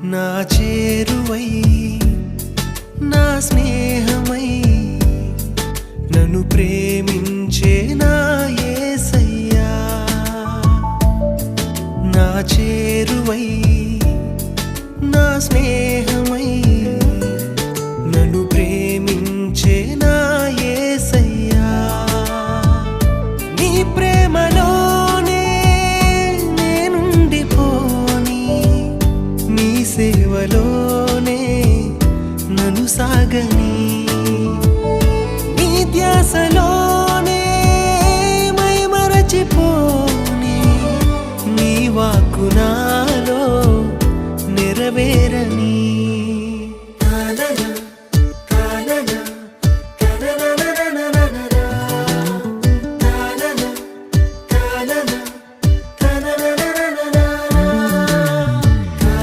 నా చేరువై నా స్నేహమై నన్ను ప్రేమించే నా యేసయ్యా నా చేరువై నా స్నేహమై నన్ను ప్రేమించే నా యేసయ్యా నీ ప్రేమలోనే నేనుండిపోని నీ సేవలోనే నన్ను సాగని నీ ధ్యాసలోనే మై మరచిపోని నీ వాక్కు నాలో నెరవేరని